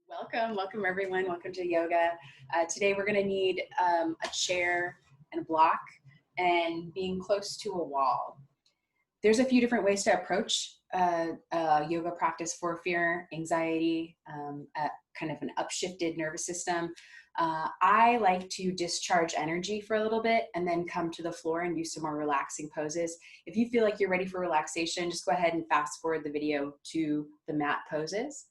Welcome everyone. Welcome to yoga. Today we're going to need a chair and a block and being close to a wall. There's a few different ways to approach yoga practice for fear, anxiety, kind of an upshifted nervous system. I like to discharge energy for a little bit and then come to the floor and do some more relaxing poses. If you feel like you're ready for relaxation, just go ahead and fast forward the video to the mat poses.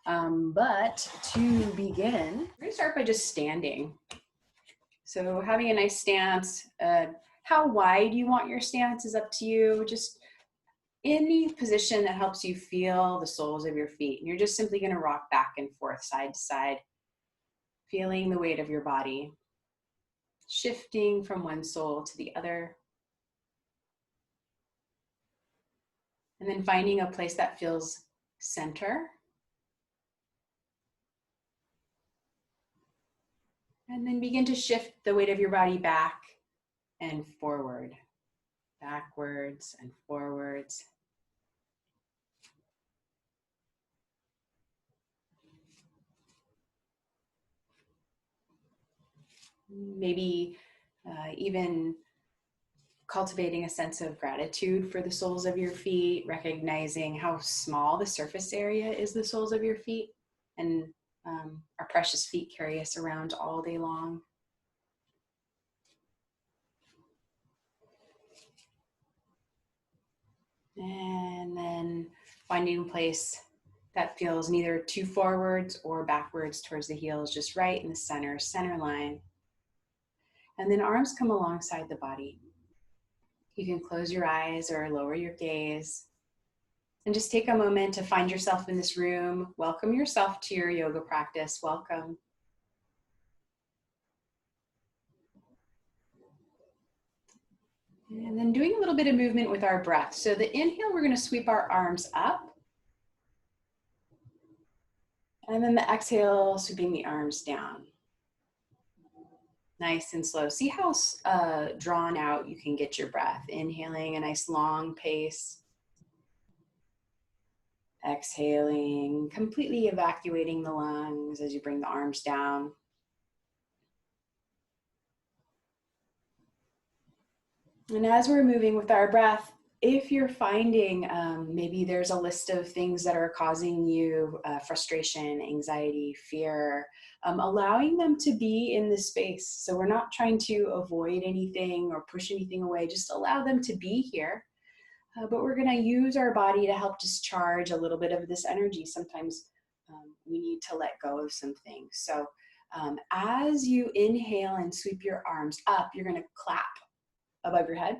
But to begin, we're going to start by just standing. So having a nice stance. How wide you want your stance is up to you. Just any position that helps you feel the soles of your feet. And you're just simply going to rock back and forth, side to side, feeling the weight of your body, shifting from one sole to the other. And then finding a place that feels center. And then begin to shift the weight of your body back and forward, backwards and forwards. Maybe even cultivating a sense of gratitude for the soles of your feet, recognizing how small the surface area is the soles of your feet, and our precious feet carry us around all day long. And then finding a place that feels neither too forwards or backwards towards the heels, just right in the center line. And then arms come alongside the body. You can close your eyes or lower your gaze. And just take a moment to find yourself in this room. Welcome yourself to your yoga practice. Welcome. And then doing a little bit of movement with our breath. So the inhale, we're going to sweep our arms up. And then the exhale, sweeping the arms down. Nice and slow. See how drawn out you can get your breath. Inhaling a nice long pace. Exhaling, completely evacuating the lungs as you bring the arms down. And as we're moving with our breath, if you're finding maybe there's a list of things that are causing you frustration, anxiety, fear, allowing them to be in this space. So we're not trying to avoid anything or push anything away, just allow them to be here. But we're going to use our body to help discharge a little bit of this energy. Sometimes we need to let go of some things. So as you inhale and sweep your arms up, you're going to clap above your head.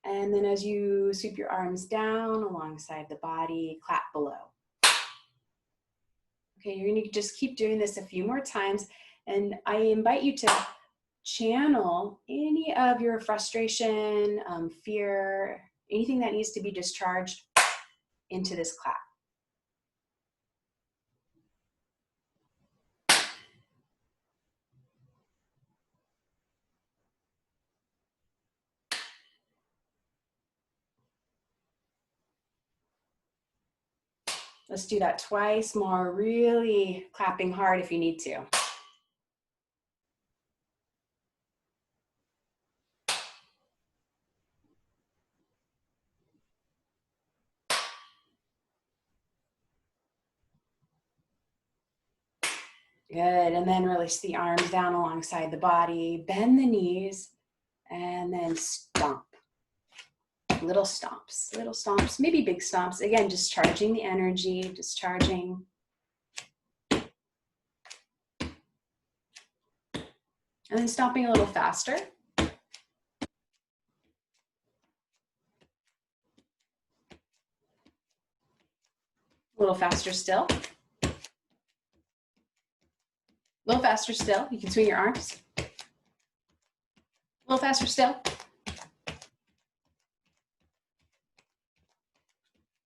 And then as you sweep your arms down alongside the body, clap below. Okay, you're going to just keep doing this a few more times. And I invite you to channel any of your frustration, fear, anything that needs to be discharged into this clap. Let's do that twice more, really clapping hard if you need to. Good, and then release the arms down alongside the body, bend the knees, and then stomp. Little stomps, maybe big stomps. Again, discharging the energy, discharging. And then stomping a little faster. A little faster still. A little faster still. You can swing your arms. A little faster still.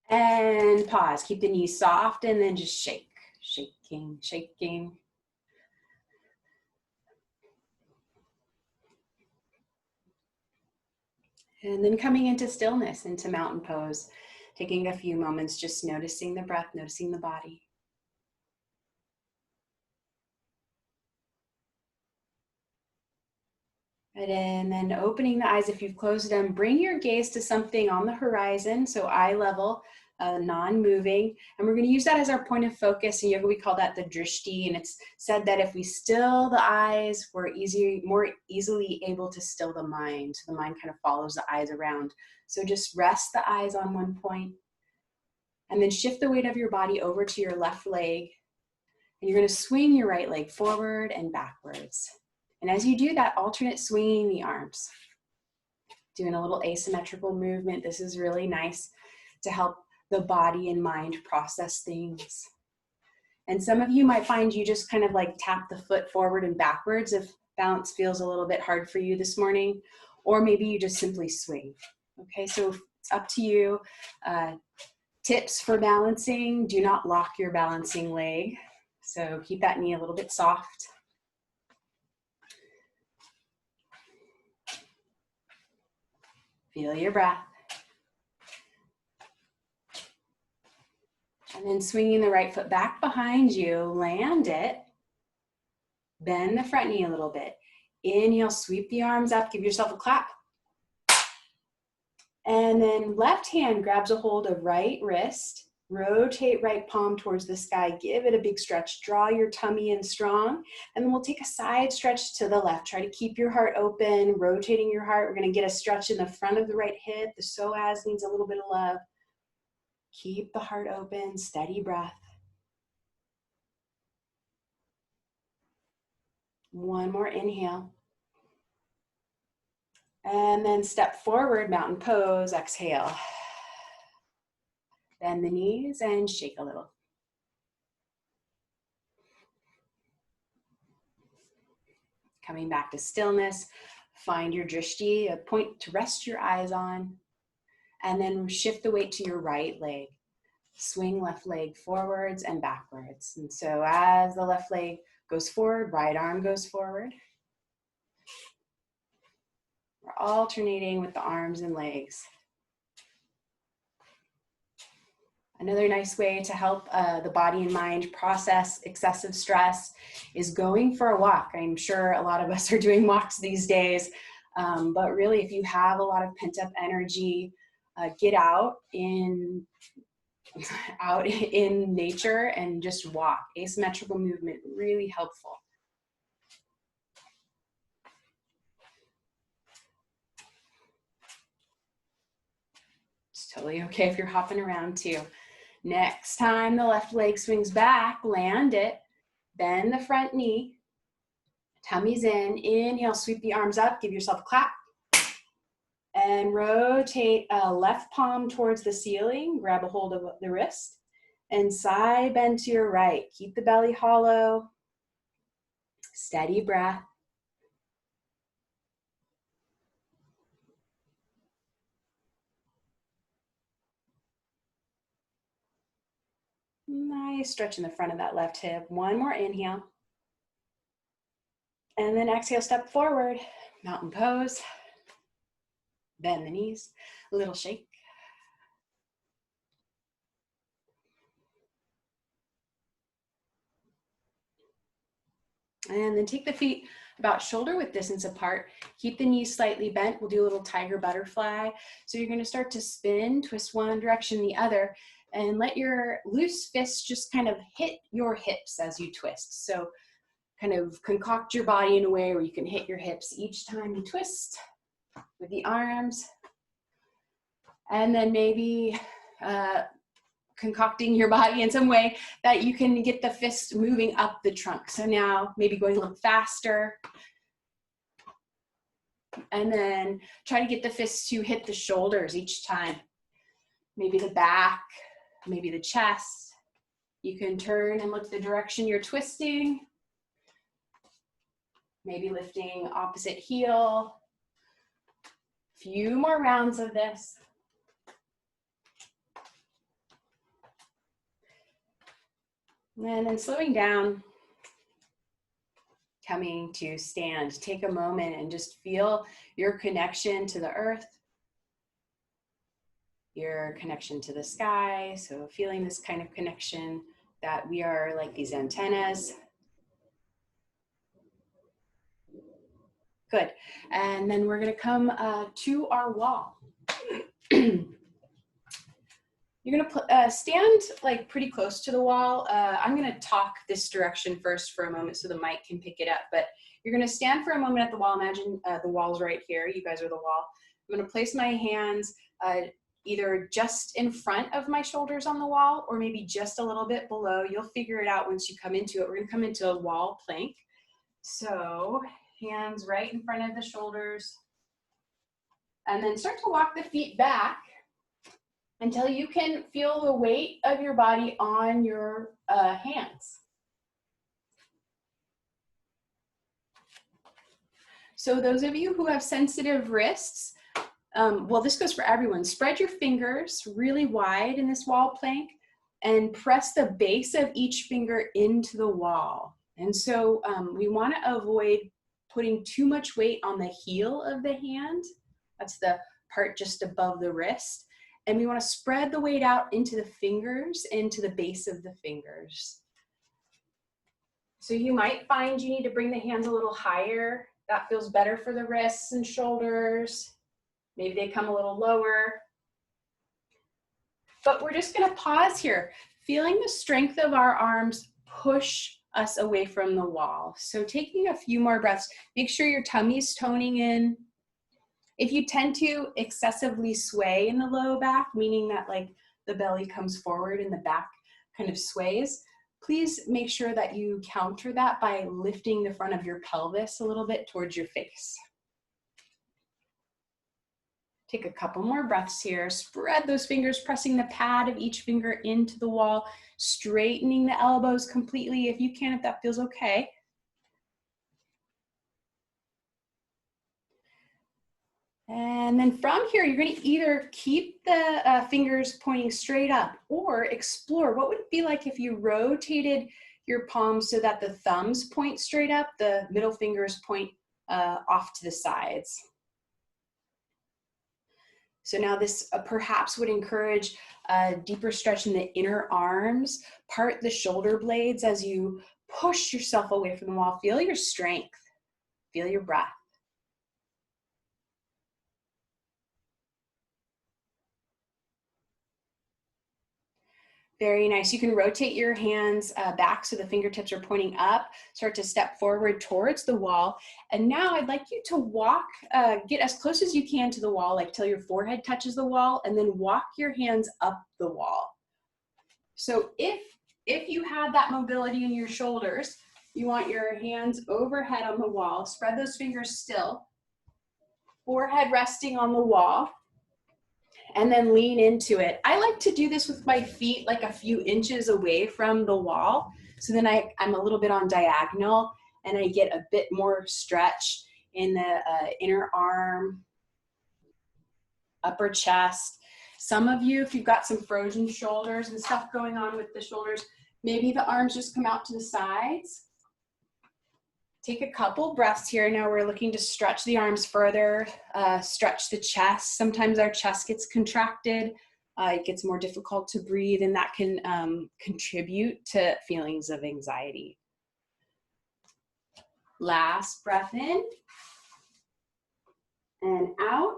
And pause. Keep the knees soft and then just shake. Shaking, shaking. And then coming into stillness, into mountain pose. Taking a few moments, just noticing the breath, noticing the body. And then opening the eyes if you've closed them. Bring your gaze to something on the horizon, so eye level, non-moving. And we're going to use that as our point of focus. In yoga, we call that the drishti. And it's said that if we still the eyes, we're more easily able to still the mind. So the mind kind of follows the eyes around. So just rest the eyes on one point. And then shift the weight of your body over to your left leg. And you're going to swing your right leg forward and backwards. And as you do that, alternate swinging the arms. Doing a little asymmetrical movement. This is really nice to help the body and mind process things. And some of you might find you just kind of like tap the foot forward and backwards if balance feels a little bit hard for you this morning, or maybe you just simply swing. Okay, so it's up to you. Tips for balancing: do not lock your balancing leg. So keep that knee a little bit soft. Feel your breath. And then swinging the right foot back behind you, land it. Bend the front knee a little bit. Inhale, sweep the arms up, give yourself a clap. And then left hand grabs a hold of right wrist. Rotate right palm towards the sky. Give it a big stretch. Draw your tummy in strong. And then we'll take a side stretch to the left. Try to keep your heart open, rotating your heart. We're going to get a stretch in the front of the right hip. The psoas needs a little bit of love. Keep the heart open, steady breath. One more inhale. And then step forward, mountain pose, exhale. Bend the knees and shake a little. Coming back to stillness, find your drishti, a point to rest your eyes on, and then shift the weight to your right leg. Swing left leg forwards and backwards. And so as the left leg goes forward, right arm goes forward. We're alternating with the arms and legs. Another nice way to help the body and mind process excessive stress is going for a walk. I'm sure a lot of us are doing walks these days, but really if you have a lot of pent-up energy, get out in nature and just walk. Asymmetrical movement, really helpful. It's totally okay if you're hopping around too. Next time the left leg swings back, land it, bend the front knee, tummy's in, inhale, sweep the arms up, give yourself a clap, and rotate left palm towards the ceiling, grab a hold of the wrist, and side bend to your right. Keep the belly hollow, steady breath. Nice stretch in the front of that left hip. One more inhale. And then exhale, step forward, mountain pose. Bend the knees, a little shake. And then take the feet about shoulder width distance apart. Keep the knees slightly bent. We'll do a little tiger butterfly. So you're going to start to spin, twist one direction, the other, and let your loose fists just kind of hit your hips as you twist. So kind of concoct your body in a way where you can hit your hips each time you twist with the arms. And then maybe concocting your body in some way that you can get the fists moving up the trunk. So now maybe going a little faster. And then try to get the fists to hit the shoulders each time. Maybe the back, maybe the chest. You can turn and look the direction you're twisting. Maybe lifting opposite heel. Few more rounds of this. And then slowing down, coming to stand. Take a moment and just feel your connection to the earth, your connection to the sky. So feeling this kind of connection that we are like these antennas Good. And then we're going to come to our wall. You're going to stand like pretty close to the wall. I'm going to talk this direction first for a moment so the mic can pick it up. But you're going to stand for a moment at the wall. Imagine the wall's right here. You guys are the wall. I'm going to place my hands either just in front of my shoulders on the wall or maybe just a little bit below. You'll figure it out once you come into it. We're going to come into a wall plank. So hands right in front of the shoulders. And then start to walk the feet back until you can feel the weight of your body on your hands. So those of you who have sensitive wrists, well, this goes for everyone. Spread your fingers really wide in this wall plank and press the base of each finger into the wall. And so we want to avoid putting too much weight on the heel of the hand. That's the part just above the wrist. And we want to spread the weight out into the fingers, into the base of the fingers. So you might find you need to bring the hands a little higher. That feels better for the wrists and shoulders. Maybe they come a little lower. But we're just going to pause here, feeling the strength of our arms push us away from the wall. So taking a few more breaths, make sure your tummy's toning in. If you tend to excessively sway in the low back, meaning that like the belly comes forward and the back kind of sways, please make sure that you counter that by lifting the front of your pelvis a little bit towards your face. Take a couple more breaths here. Spread those fingers, pressing the pad of each finger into the wall, straightening the elbows completely if you can, if that feels okay. And then from here, you're going to either keep the fingers pointing straight up or explore what would it be like if you rotated your palms so that the thumbs point straight up, the middle fingers point off to the sides. So now this perhaps would encourage a deeper stretch in the inner arms, part the shoulder blades as you push yourself away from the wall. Feel your strength, feel your breath. Very nice. You can rotate your hands back so the fingertips are pointing up. Start to step forward towards the wall. And now I'd like you to walk, get as close as you can to the wall, like till your forehead touches the wall, and then walk your hands up the wall. So if you have that mobility in your shoulders, you want your hands overhead on the wall. Spread those fingers still. Forehead resting on the wall. And then lean into it. I like to do this with my feet like a few inches away from the wall. So then I'm a little bit on diagonal and I get a bit more stretch in the inner arm, upper chest. Some of you, if you've got some frozen shoulders and stuff going on with the shoulders, maybe the arms just come out to the sides. Take a couple breaths here. Now we're looking to stretch the arms further, stretch the chest. Sometimes our chest gets contracted. It gets more difficult to breathe, and that can contribute to feelings of anxiety. Last breath in and out.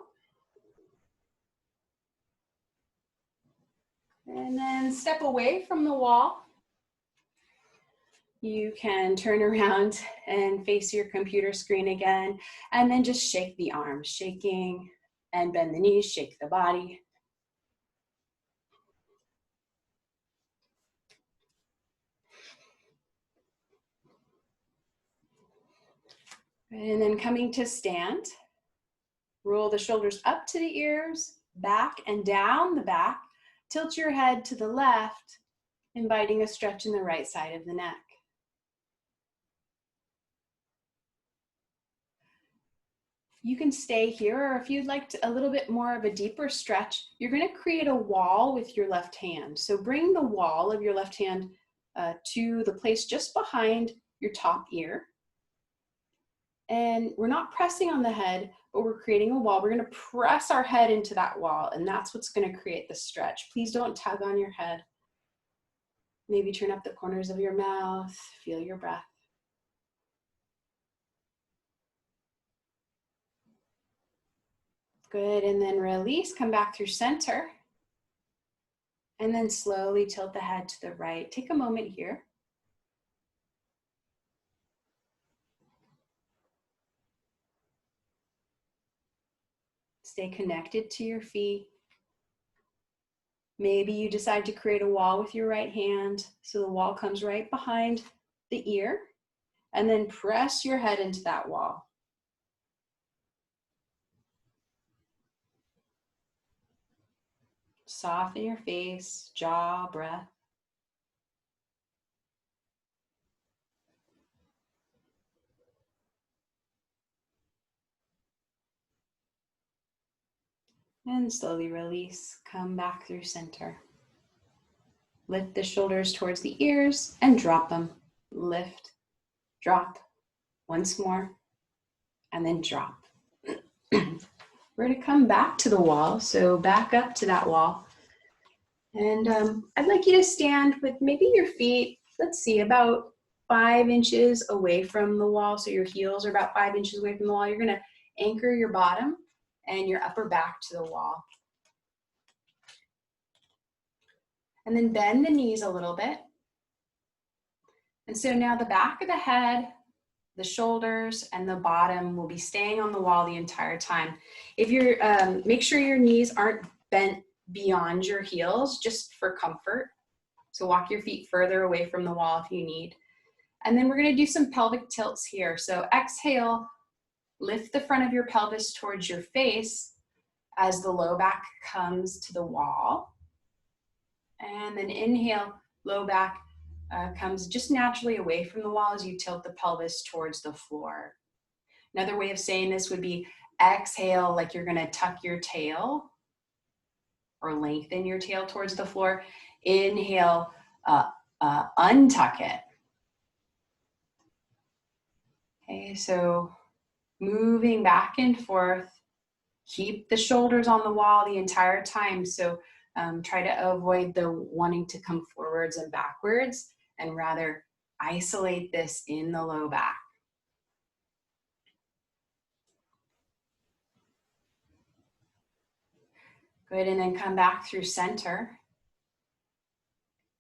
And then step away from the wall. You can turn around and face your computer screen again, and then just shake the arms, shaking, and bend the knees, shake the body. And then coming to stand, roll the shoulders up to the ears, back and down the back, tilt your head to the left, inviting a stretch in the right side of the neck. You can stay here, or if you'd like a little bit more of a deeper stretch, you're going to create a wall with your left hand. So bring the wall of your left hand to the place just behind your top ear. And we're not pressing on the head, but we're creating a wall. We're going to press our head into that wall, and that's what's going to create the stretch. Please don't tug on your head. Maybe turn up the corners of your mouth, feel your breath. Good, and then release, come back through center. And then slowly tilt the head to the right. Take a moment here. Stay connected to your feet. Maybe you decide to create a wall with your right hand, so the wall comes right behind the ear, and then press your head into that wall. Soften your face, jaw, breath. And slowly release, come back through center. Lift the shoulders towards the ears and drop them. Lift, drop, once more, and then drop. We're going to come back to the wall, so back up to that wall. And I'd like you to stand with maybe your feet, let's see, about 5 inches away from the wall. So your heels are about 5 inches away from the wall. You're going to anchor your bottom and your upper back to the wall. And then bend the knees a little bit. And so now the back of the head, the shoulders, and the bottom will be staying on the wall the entire time. If you're, make sure your knees aren't bent beyond your heels, just for comfort. So walk your feet further away from the wall if you need. And then we're going to do some pelvic tilts here. So exhale, lift the front of your pelvis towards your face as the low back comes to the wall. And then inhale, low back comes just naturally away from the wall as you tilt the pelvis towards the floor. Another way of saying this would be exhale like you're going to tuck your tail or lengthen your tail towards the floor. Inhale, untuck it. Okay, so moving back and forth. Keep the shoulders on the wall the entire time. So try to avoid the wanting to come forwards and backwards, and rather isolate this in the low back. Good, and then come back through center.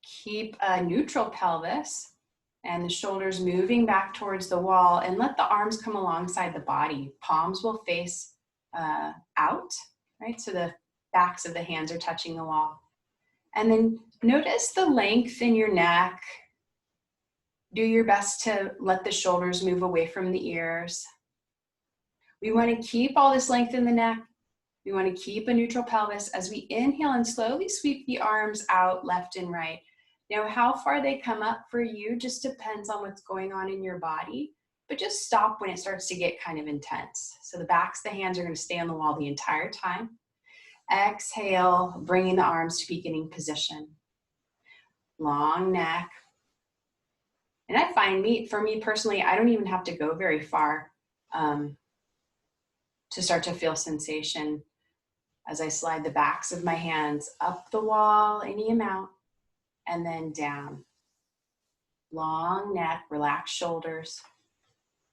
Keep a neutral pelvis and the shoulders moving back towards the wall, and let the arms come alongside the body. Palms will face out, right? So the backs of the hands are touching the wall. And then notice the length in your neck. Do your best to let the shoulders move away from the ears. We want to keep all this length in the neck. We want to keep a neutral pelvis as we inhale and slowly sweep the arms out left and right. Now, how far they come up for you just depends on what's going on in your body, but just stop when it starts to get kind of intense. So the backs of the hands are going to stay on the wall the entire time. Exhale, bringing the arms to beginning position. Long neck. And I find for me personally, I don't even have to go very far to start to feel sensation as I slide the backs of my hands up the wall, any amount, and then down. Long neck, relaxed shoulders,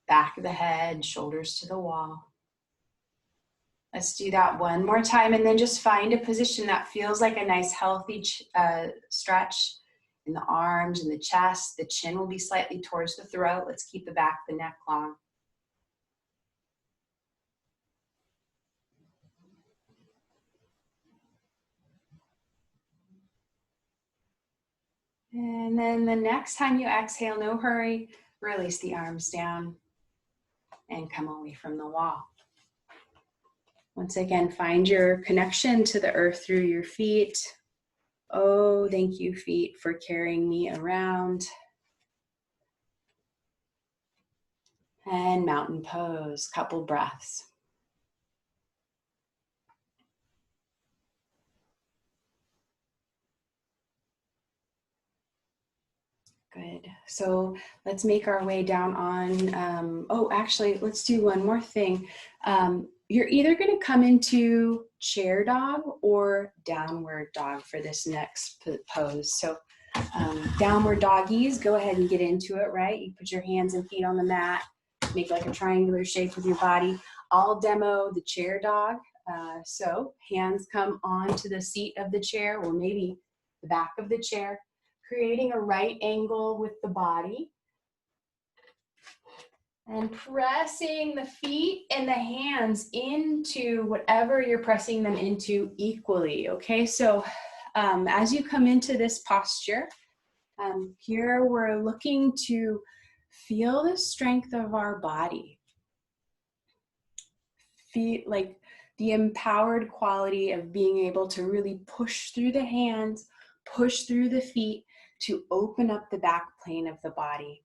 back of the head, shoulders to the wall. Let's do that one more time, and then just find a position that feels like a nice healthy stretch in the arms and the chest. The chin will be slightly towards the throat. Let's keep the back of the neck long. And then the next time you exhale, no hurry, release the arms down and come away from the wall. Once again, find your connection to the earth through your feet. Oh, thank you, feet, for carrying me around. And mountain pose, couple breaths. Good. So let's make our way down on, actually, let's do one more thing. You're either going to come into chair dog or downward dog for this next pose. So downward doggies, go ahead and get into it, right? You put your hands and feet on the mat, make like a triangular shape with your body. I'll demo the chair dog So hands come onto the seat of the chair or maybe the back of the chair, creating a right angle with the body. And pressing the feet and the hands into whatever you're pressing them into equally, okay? So as you come into this posture, here we're looking to feel the strength of our body. Feel like the empowered quality of being able to really push through the hands, push through the feet to open up the back plane of the body.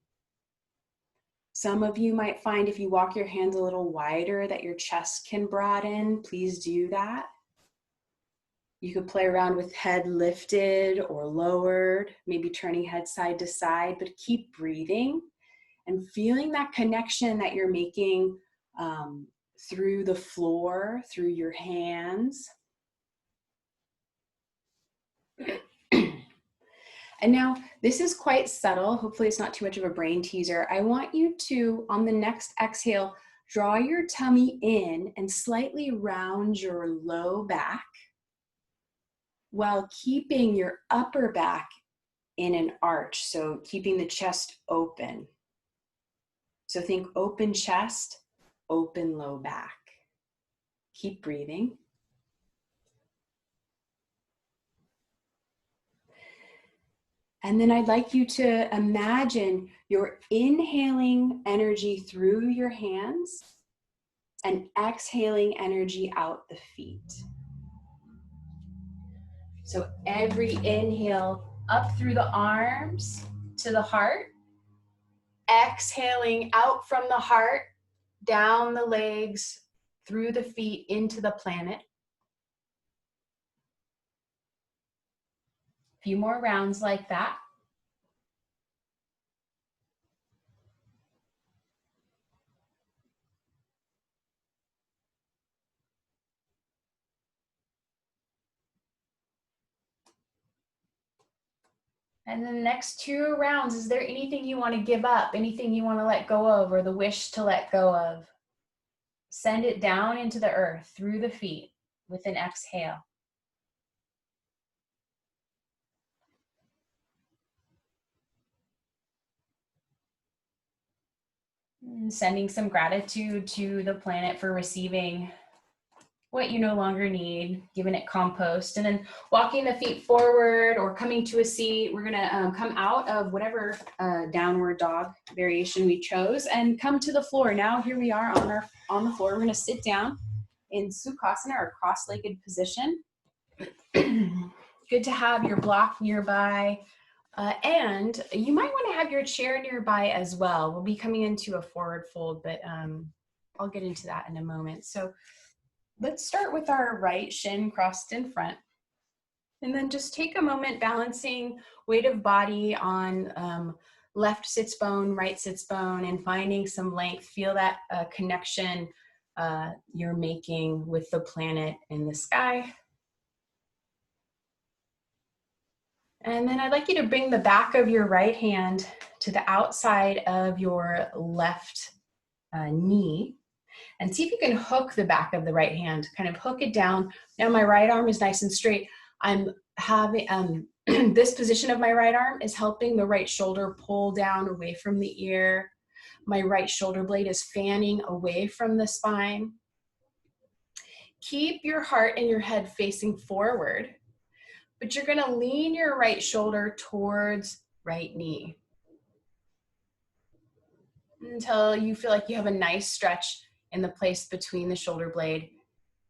Some of you might find if you walk your hands a little wider that your chest can broaden. Please do that. You could play around with head lifted or lowered, maybe turning head side to side, but keep breathing and feeling that connection that you're making through the floor, through your hands. And now this is quite subtle. Hopefully it's not too much of a brain teaser. I want you to, on the next exhale, draw your tummy in and slightly round your low back while keeping your upper back in an arch. So keeping the chest open. So think open chest, open low back. Keep breathing. And then I'd like you to imagine you're inhaling energy through your hands and exhaling energy out the feet. So every inhale up through the arms to the heart, exhaling out from the heart, down the legs, through the feet into the planet. A few more rounds like that. And then the next 2 rounds, is there anything you want to give up, anything you want to let go of, or the wish to let go of? Send it down into the earth through the feet with an exhale. And sending some gratitude to the planet for receiving what you no longer need, giving it compost, and then walking the feet forward or coming to a seat. We're gonna come out of whatever downward dog variation we chose and come to the floor. Now here we are on the floor. We're gonna sit down in Sukhasana or cross-legged position. Good to have your block nearby. And you might want to have your chair nearby as well. We'll be coming into a forward fold, but I'll get into that in a moment. So let's start with our right shin crossed in front. And then just take a moment balancing weight of body on left sits bone, right sits bone, and finding some length. Feel that connection you're making with the planet in the sky. And then I'd like you to bring the back of your right hand to the outside of your left knee. And see if you can hook the back of the right hand, kind of hook it down. Now my right arm is nice and straight. I'm having, this position of my right arm is helping the right shoulder pull down away from the ear. My right shoulder blade is fanning away from the spine. Keep your heart and your head facing forward, but you're gonna lean your right shoulder towards right knee until you feel like you have a nice stretch in the place between the shoulder blade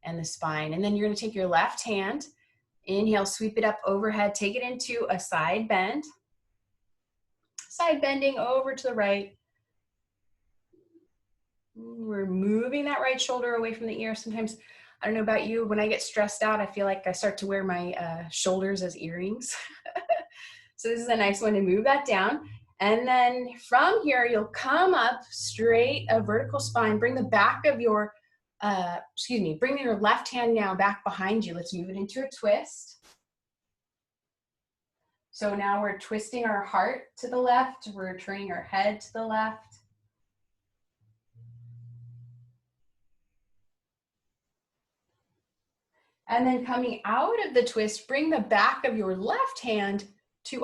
and the spine. And then you're gonna take your left hand, inhale, sweep it up overhead, take it into a side bend. Side bending over to the right. We're moving that right shoulder away from the ear. Sometimes, I don't know about you, when I get stressed out, I feel like I start to wear my shoulders as earrings. So this is a nice one to move that down. And then from here, you'll come up straight, a vertical spine. Bring the back of your, bring your left hand now back behind you. Let's move it into a twist. So now we're twisting our heart to the left. We're turning our head to the left. And then coming out of the twist, bring the back of your left hand to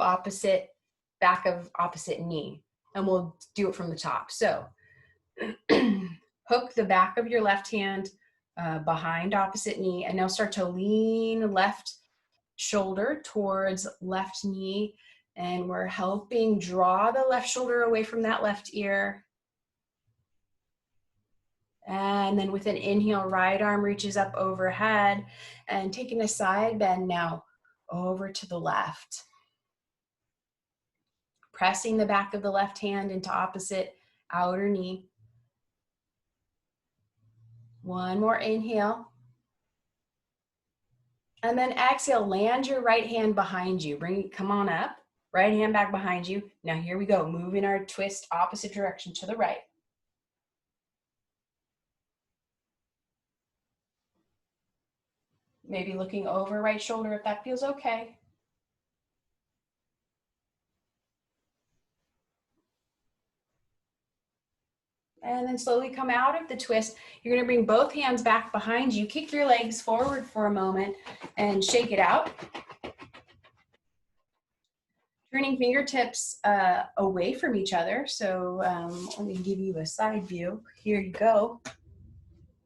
back of opposite knee. And we'll do it from the top. So hook the back of your left hand behind opposite knee, and now start to lean left shoulder towards left knee. And we're helping draw the left shoulder away from that left ear. And then with an inhale, right arm reaches up overhead, and taking a side bend now over to the left. Pressing the back of the left hand into opposite outer knee. One more inhale. And then exhale, land your right hand behind you. Come on up, right hand back behind you. Now here we go, moving our twist opposite direction to the right. Maybe looking over right shoulder if that feels okay. And then slowly come out of the twist. You're gonna bring both hands back behind you. Kick your legs forward for a moment and shake it out. Turning fingertips away from each other. So let me give you a side view. Here you go.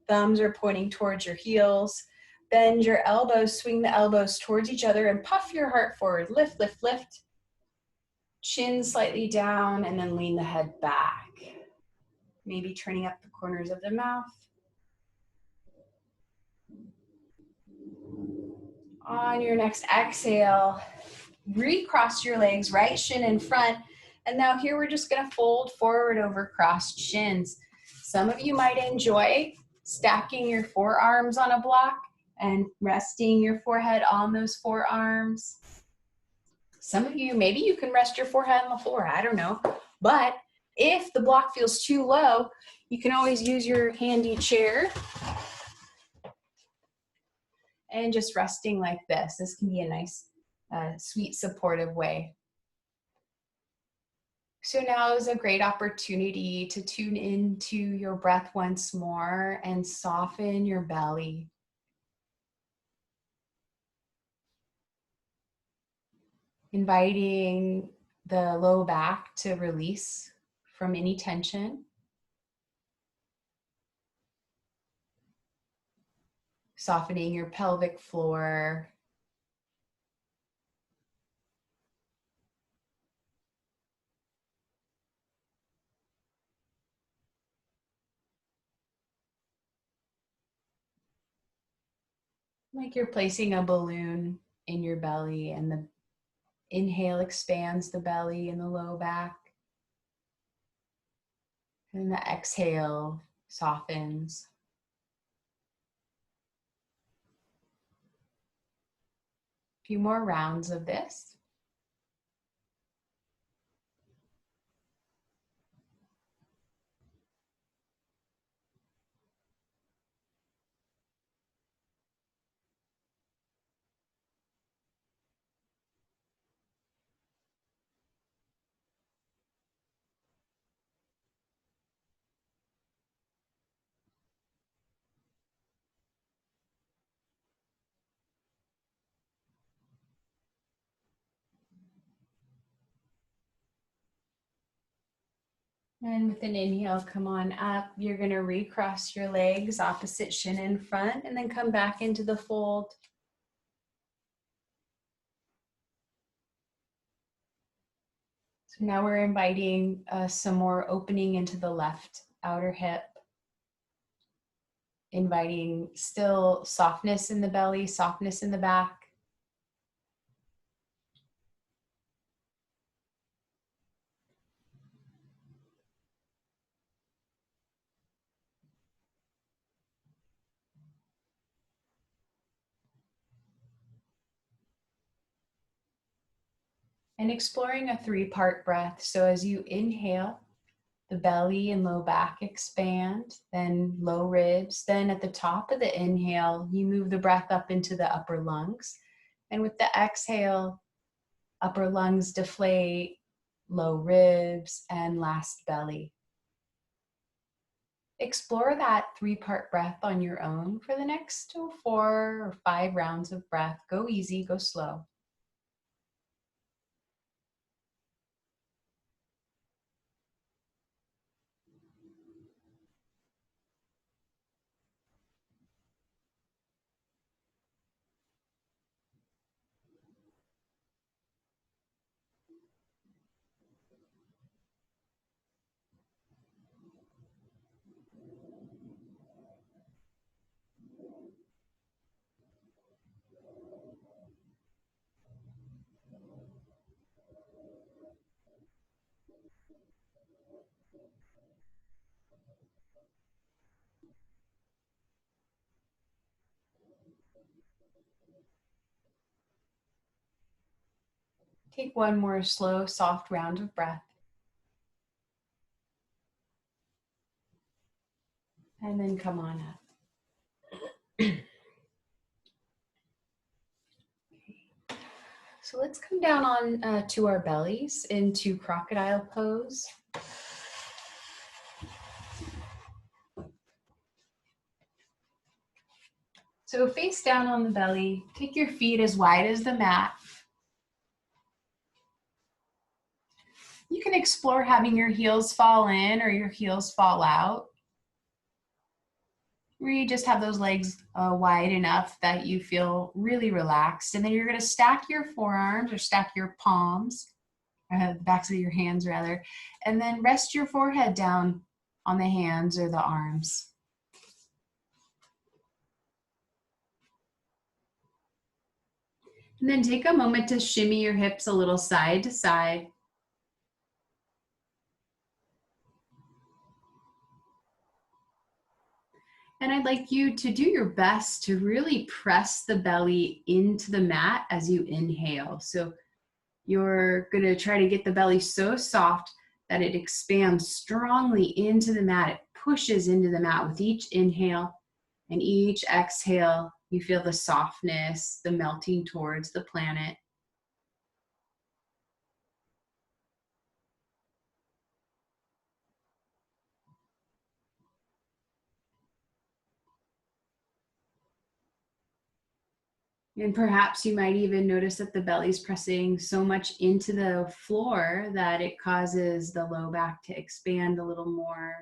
Thumbs are pointing towards your heels. Bend your elbows, swing the elbows towards each other and puff your heart forward. Lift, lift, lift. Chin slightly down and then lean the head back. Maybe turning up the corners of the mouth. On your next exhale, recross your legs, right shin in front. And now here we're just gonna fold forward over crossed shins. Some of you might enjoy stacking your forearms on a block and resting your forehead on those forearms. Some of you, maybe you can rest your forehead on the floor, I don't know. But if the block feels too low, you can always use your handy chair and just resting like this. This can be a nice, sweet, supportive way. So now is a great opportunity to tune into your breath once more and soften your belly. Inviting the low back to release from any tension. Softening your pelvic floor. Like you're placing a balloon in your belly, and the inhale expands the belly and the low back. And the exhale softens. A few more rounds of this. And with an inhale, come on up. You're going to recross your legs, opposite shin in front, and then come back into the fold. So now we're inviting some more opening into the left outer hip. Inviting still softness in the belly, softness in the back. And exploring a 3-part breath. So as you inhale, the belly and low back expand, then low ribs. Then at the top of the inhale, you move the breath up into the upper lungs. And with the exhale, upper lungs deflate, low ribs, and last belly. Explore that 3-part breath on your own for the next 4 or 5 rounds of breath. Go easy, go slow. Take one more slow, soft round of breath. And then come on up. So let's come down on to our bellies into crocodile pose. So face down on the belly, take your feet as wide as the mat. You can explore having your heels fall in or your heels fall out. Where you just have those legs wide enough that you feel really relaxed. And then you're gonna stack your forearms or stack your palms, the backs of your hands rather, and then rest your forehead down on the hands or the arms. And then take a moment to shimmy your hips a little side to side. And I'd like you to do your best to really press the belly into the mat as you inhale. So you're gonna try to get the belly so soft that it expands strongly into the mat. It pushes into the mat with each inhale, and each exhale, you feel the softness, the melting towards the planet. And perhaps you might even notice that the belly's pressing so much into the floor that it causes the low back to expand a little more.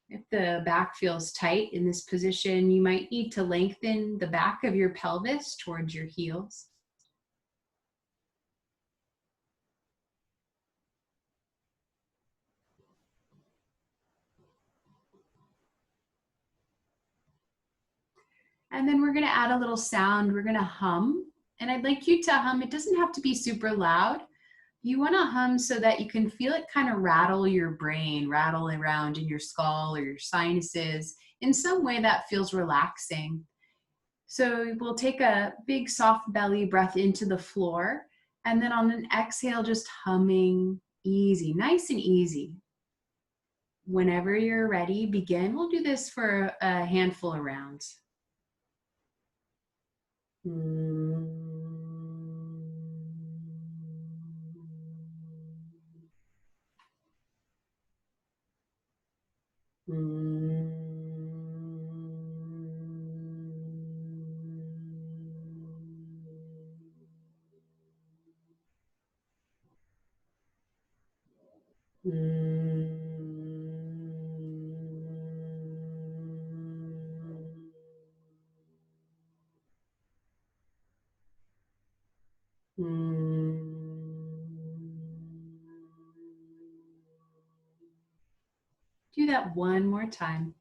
If the back feels tight in this position, you might need to lengthen the back of your pelvis towards your heels. And then we're gonna add a little sound. We're gonna hum. And I'd like you to hum. It doesn't have to be super loud. You wanna hum so that you can feel it kind of rattle your brain, rattle around in your skull or your sinuses in some way that feels relaxing. So we'll take a big soft belly breath into the floor, and then on an exhale, just humming easy, nice and easy. Whenever you're ready, begin. We'll do this for a handful of rounds. Do that one more time.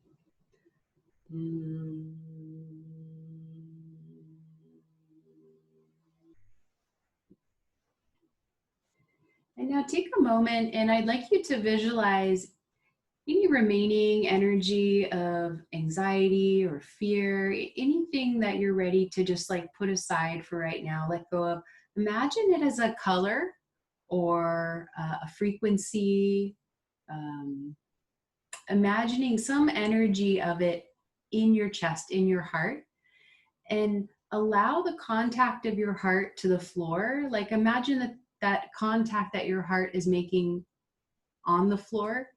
And now take a moment, and I'd like you to visualize any remaining energy of anxiety or fear, anything that you're ready to just like put aside for right now, let go of. Imagine it as a color or a frequency, imagining some energy of it in your chest, in your heart, and allow the contact of your heart to the floor. Like imagine that contact that your heart is making on the floor.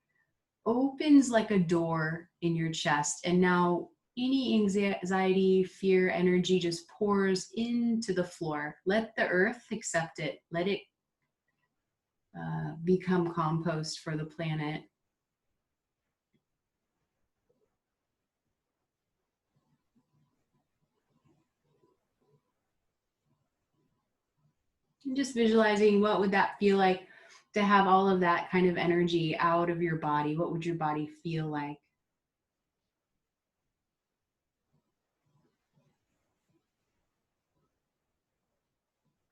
opens like a door in your chest. And now any anxiety, fear, energy just pours into the floor. Let the earth accept it. Let it become compost for the planet. And just visualizing what would that feel like to have all of that kind of energy out of your body. What would your body feel like?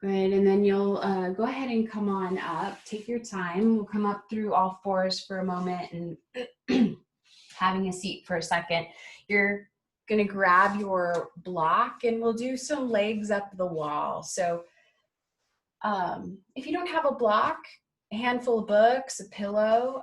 Good, and then you'll go ahead and come on up. Take your time. We'll come up through all fours for a moment and having a seat for a second. You're gonna grab your block and we'll do some legs up the wall. So if you don't have a block, a handful of books, a pillow,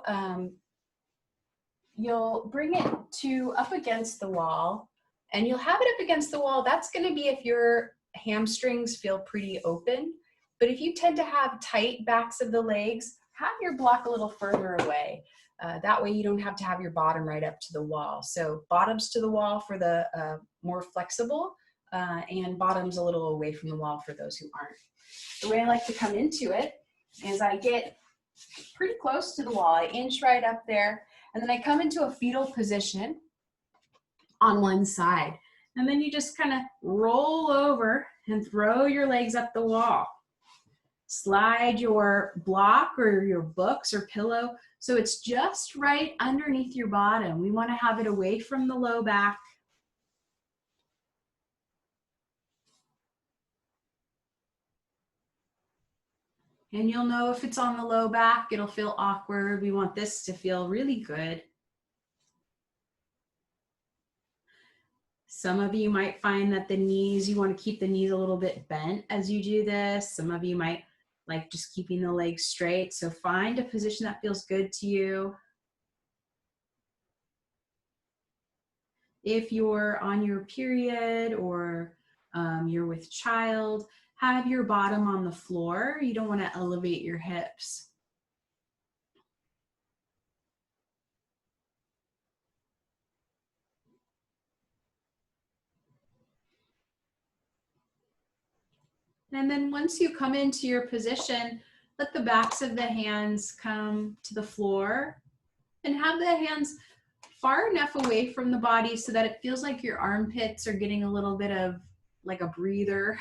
you'll bring it to up against the wall and you'll have it up against the wall. That's gonna be if your hamstrings feel pretty open. But if you tend to have tight backs of the legs, have your block a little further away. That way you don't have to have your bottom right up to the wall. So bottoms to the wall for the more flexible and bottoms a little away from the wall for those who aren't. The way I like to come into it is I get pretty close to the wall. I inch right up there and then I come into a fetal position on one side. And then you just kind of roll over and throw your legs up the wall. Slide your block or your books or pillow so it's just right underneath your bottom. We want to have it away from the low back. And you'll know if it's on the low back, it'll feel awkward. We want this to feel really good. Some of you might find that the knees, you want to keep the knees a little bit bent as you do this. Some of you might like just keeping the legs straight. So find a position that feels good to you. If you're on your period or you're with child, have your bottom on the floor. You don't want to elevate your hips. And then once you come into your position, let the backs of the hands come to the floor and have the hands far enough away from the body so that it feels like your armpits are getting a little bit of like a breather.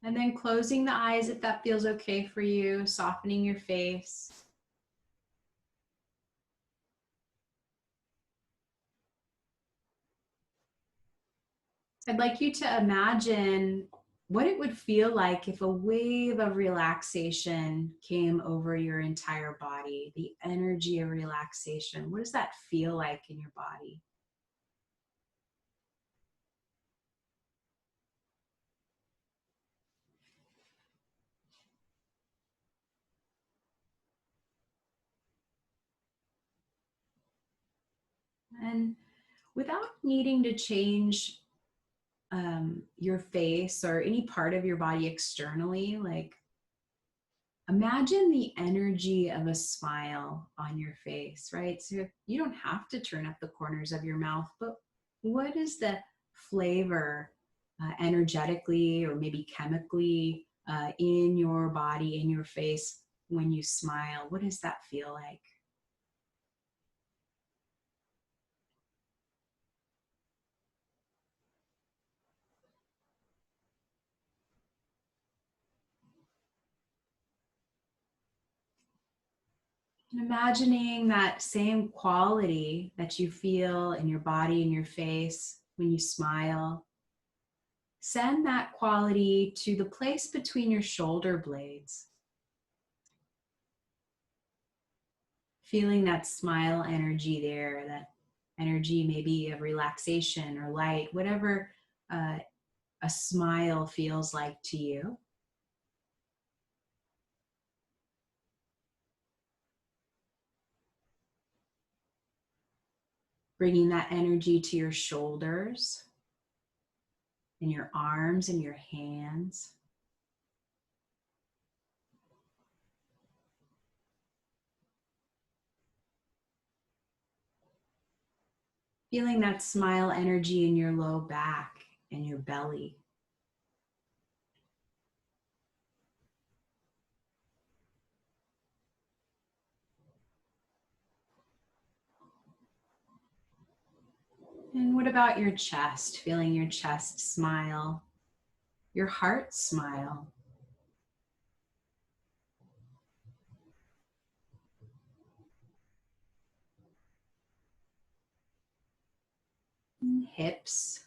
And then closing the eyes if that feels okay for you, softening your face. I'd like you to imagine what it would feel like if a wave of relaxation came over your entire body, the energy of relaxation. What does that feel like in your body? And without needing to change your face or any part of your body externally, like imagine the energy of a smile on your face, right? So you don't have to turn up the corners of your mouth, but what is the flavor energetically or maybe chemically in your body, in your face when you smile? What does that feel like? And imagining that same quality that you feel in your body, in your face when you smile, send that quality to the place between your shoulder blades. Feeling that smile energy there, that energy maybe of relaxation or light, whatever a smile feels like to you. Bringing that energy to your shoulders and your arms and your hands. Feeling that smile energy in your low back and your belly. And what about your chest? Feeling your chest smile, your heart smile. And hips.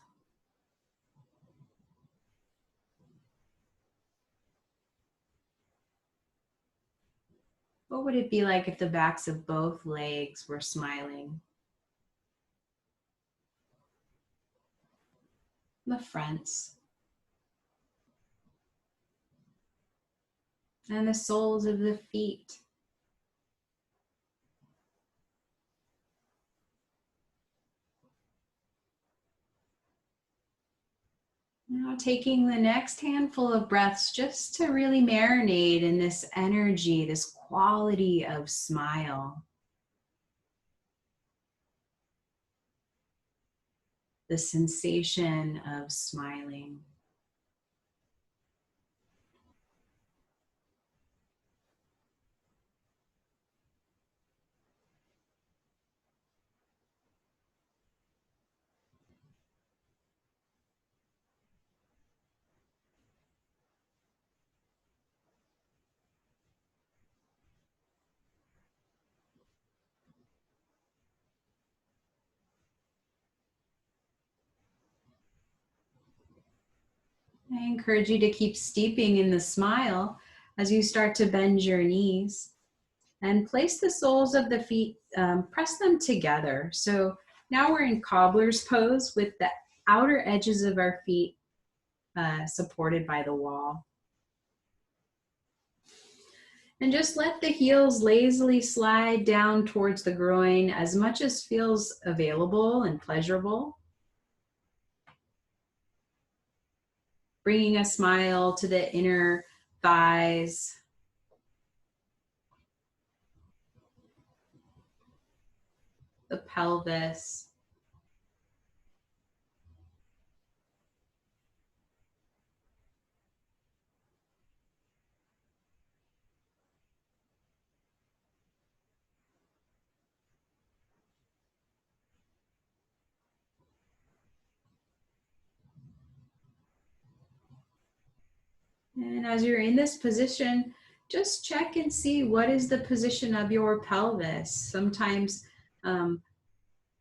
What would it be like if the backs of both legs were smiling? The fronts. And the soles of the feet. Now taking the next handful of breaths just to really marinate in this energy, this quality of smile. The sensation of smiling. I encourage you to keep steeping in the smile as you start to bend your knees and place the soles of the feet, press them together. So now we're in cobbler's pose with the outer edges of our feet supported by the wall. And just let the heels lazily slide down towards the groin as much as feels available and pleasurable. Bringing a smile to the inner thighs. The pelvis. And as you're in this position, just check and see what is the position of your pelvis. Sometimes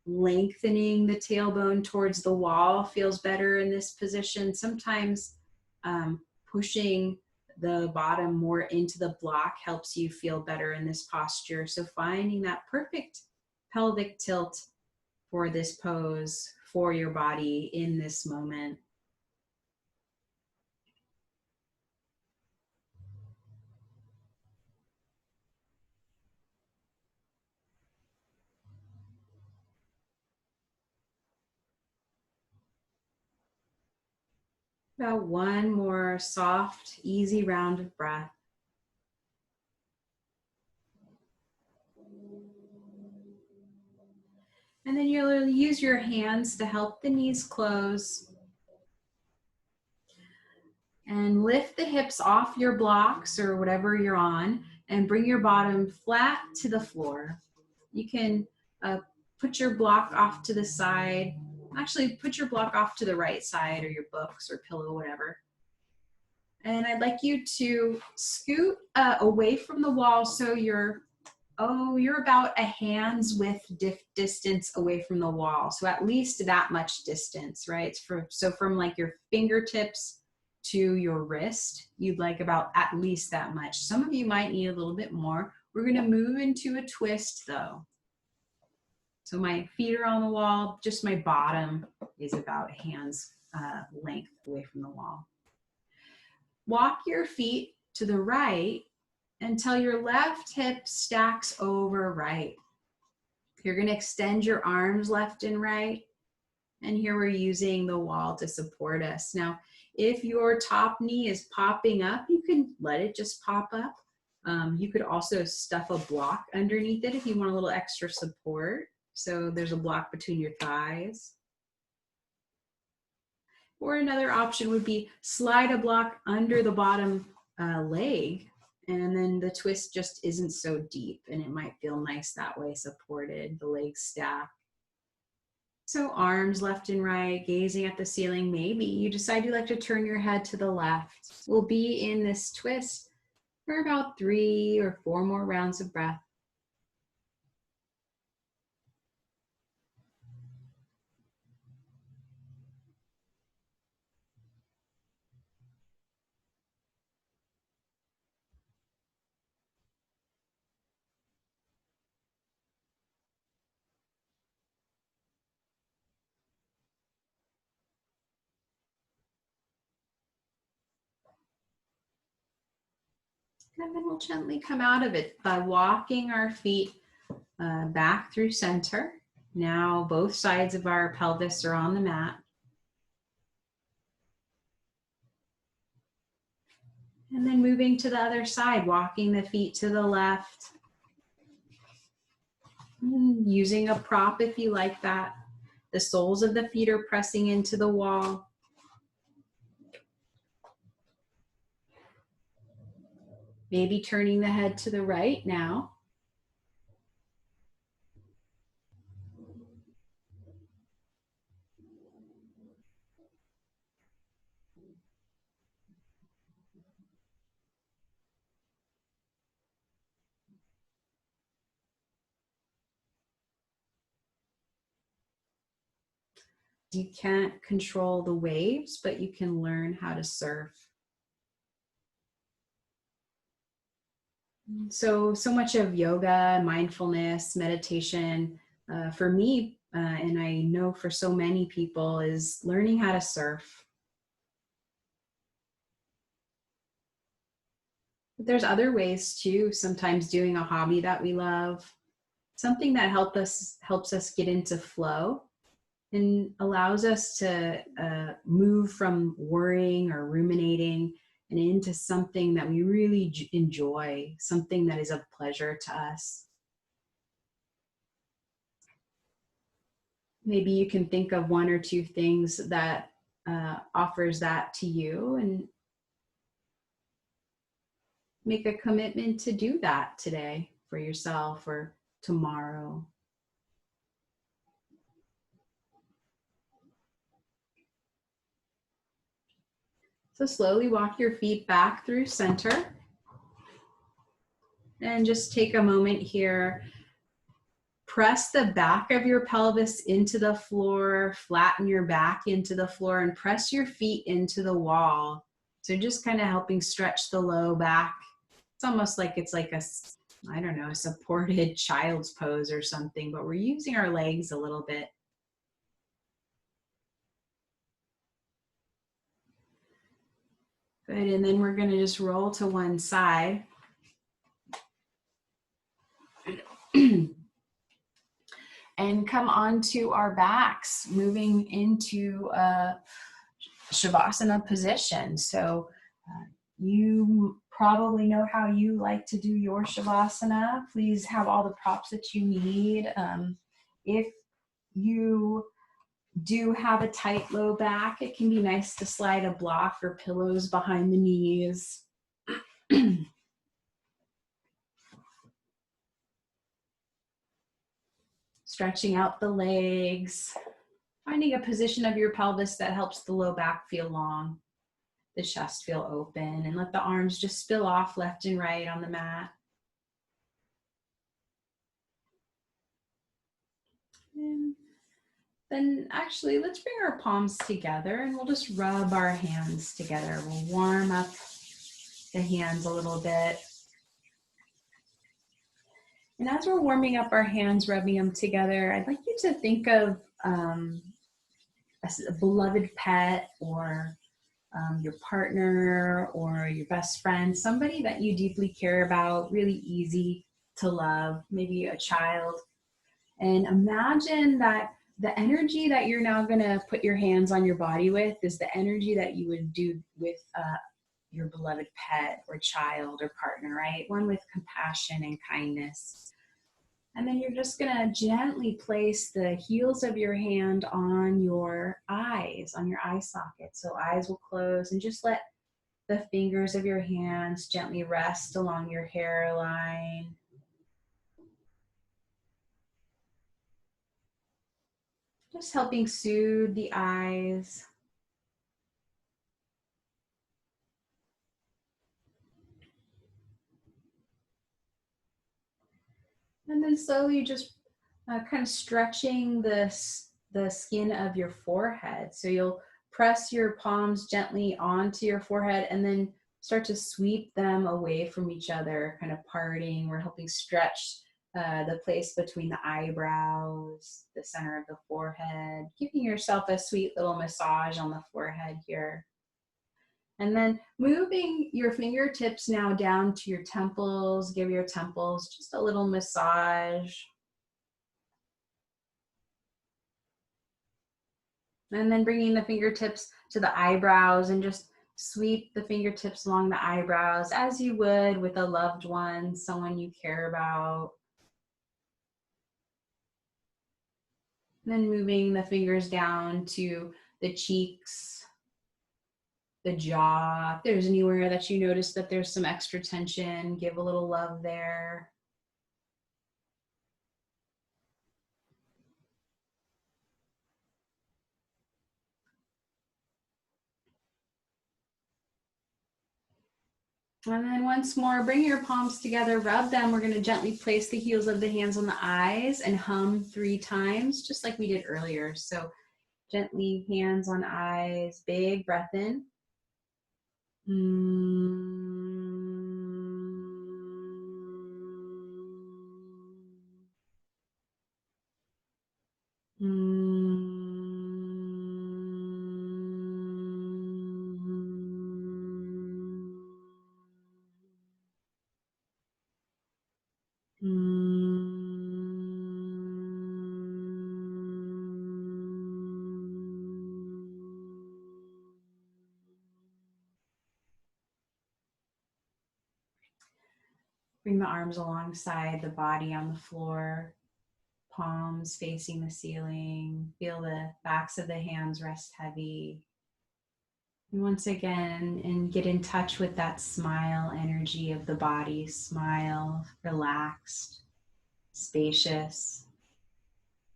lengthening the tailbone towards the wall feels better in this position. Sometimes pushing the bottom more into the block helps you feel better in this posture. So finding that perfect pelvic tilt for this pose for your body in this moment. About one more soft, easy round of breath. And then you'll use your hands to help the knees close. And lift the hips off your blocks or whatever you're on and bring your bottom flat to the floor. You can put your block off to the side. Actually, put your block off to the right side or your books or pillow, whatever. And I'd like you to scoot away from the wall so you're about a hand's width distance away from the wall. So at least that much distance, right? So from like your fingertips to your wrist, you'd like about at least that much. Some of you might need a little bit more. We're gonna move into a twist though. So my feet are on the wall, just my bottom is about a hand's length away from the wall. Walk your feet to the right until your left hip stacks over right. You're going to extend your arms left and right. And here we're using the wall to support us. Now, if your top knee is popping up, you can let it just pop up. You could also stuff a block underneath it if you want a little extra support. So there's a block between your thighs. Or another option would be slide a block under the bottom leg, and then the twist just isn't so deep, and it might feel nice that way, supported, the legs stacked. So arms left and right, gazing at the ceiling. Maybe you decide you like to turn your head to the left. We'll be in this twist for about 3 or 4 more rounds of breath. And then we'll gently come out of it by walking our feet back through center. Now both sides of our pelvis are on the mat. And then moving to the other side, walking the feet to the left. Using a prop if you like that. The soles of the feet are pressing into the wall. Maybe turning the head to the right now. You can't control the waves, but you can learn how to surf. So much of yoga, mindfulness, meditation, for me, and I know for so many people, is learning how to surf. But there's other ways too, sometimes doing a hobby that we love, something that helps us get into flow and allows us to move from worrying or ruminating and into something that we really enjoy, something that is of pleasure to us. Maybe you can think of 1 or 2 things that offers that to you and make a commitment to do that today for yourself or tomorrow. So slowly walk your feet back through center. And just take a moment here. Press the back of your pelvis into the floor, flatten your back into the floor, and press your feet into the wall. So just kind of helping stretch the low back. It's almost like it's like a, I don't know, a supported child's pose or something, but we're using our legs a little bit. Good, and then we're going to just roll to one side. And come onto our backs, moving into a Shavasana position. So you probably know how you like to do your Shavasana. Please have all the props that you need. If you do have a tight low back, it can be nice to slide a block or pillows behind the knees. Stretching out the legs, finding a position of your pelvis that helps the low back feel long, the chest feel open, and let the arms just spill off left and right on the mat. And then actually, let's bring our palms together and we'll just rub our hands together. We'll warm up the hands a little bit. And as we're warming up our hands, rubbing them together, I'd like you to think of a beloved pet or your partner or your best friend, somebody that you deeply care about, really easy to love, maybe a child. And imagine that the energy that you're now going to put your hands on your body with is the energy that you would do with your beloved pet or child or partner, right? One with compassion and kindness. And then you're just going to gently place the heels of your hand on your eyes, on your eye socket. So eyes will close, and just let the fingers of your hands gently rest along your hairline. Just helping soothe the eyes. And then slowly just kind of stretching the skin of your forehead. So you'll press your palms gently onto your forehead and then start to sweep them away from each other, kind of parting. We're helping stretch the place between the eyebrows, the center of the forehead, giving yourself a sweet little massage on the forehead here. And then moving your fingertips now down to your temples, give your temples just a little massage. And then bringing the fingertips to the eyebrows and just sweep the fingertips along the eyebrows as you would with a loved one, someone you care about. And then moving the fingers down to the cheeks, the jaw. If there's anywhere that you notice that there's some extra tension, give a little love there. And then once more, bring your palms together, rub them. We're going to gently place the heels of the hands on the eyes and hum 3 times, just like we did earlier. So gently, hands on eyes, big breath in. Bring the arms alongside the body on the floor, palms facing the ceiling. Feel the backs of the hands rest heavy. And once again, and get in touch with that smile energy of the body. Smile, relaxed, spacious.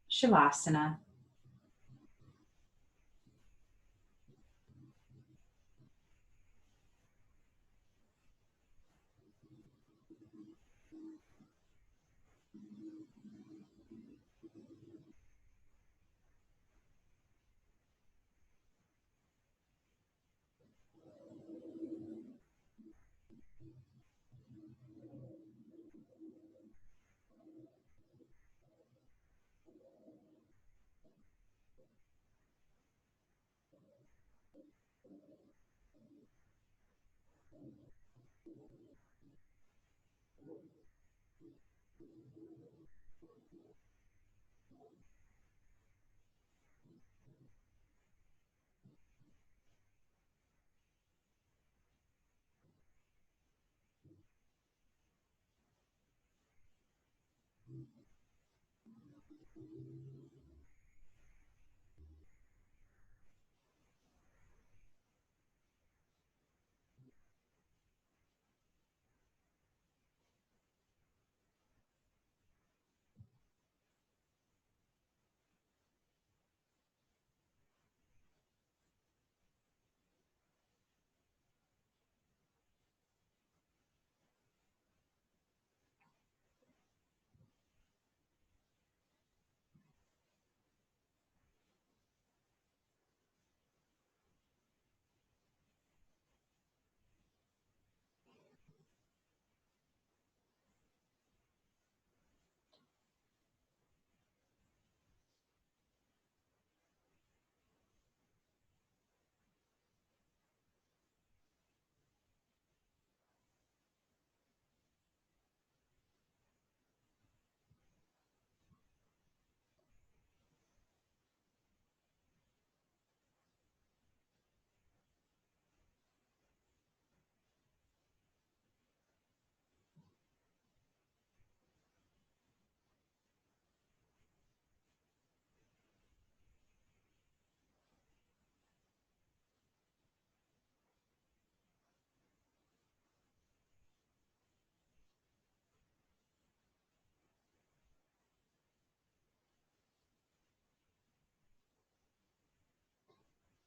Shavasana.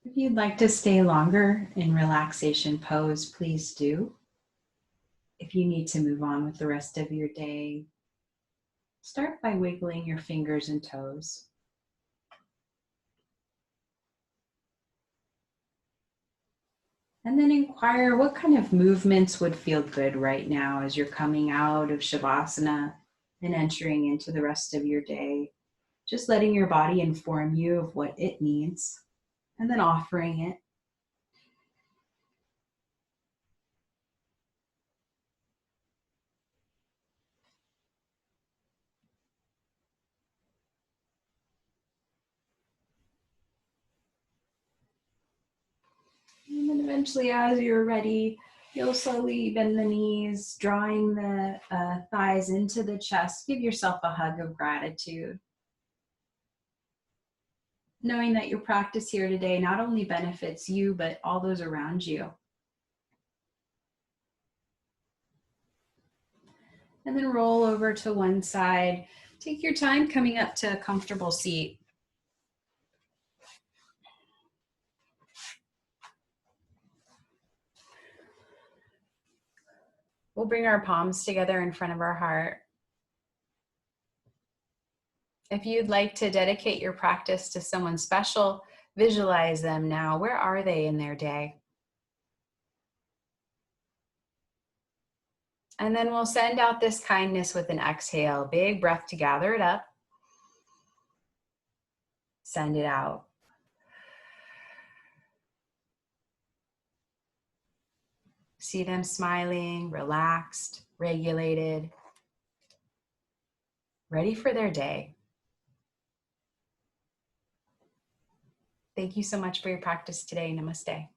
If you'd like to stay longer in relaxation pose, please do. If you need to move on with the rest of your day, start by wiggling your fingers and toes. And then inquire what kind of movements would feel good right now as you're coming out of Shavasana and entering into the rest of your day. Just letting your body inform you of what it needs and then offering it. And then eventually, as you're ready, you'll slowly bend the knees, drawing the thighs into the chest. Give yourself a hug of gratitude, knowing that your practice here today not only benefits you, but all those around you. And then roll over to one side. Take your time coming up to a comfortable seat. We'll bring our palms together in front of our heart. If you'd like to dedicate your practice to someone special, visualize them now. Where are they in their day? And then we'll send out this kindness with an exhale. Big breath to gather it up. Send it out. See them smiling, relaxed, regulated, ready for their day. Thank you so much for your practice today. Namaste.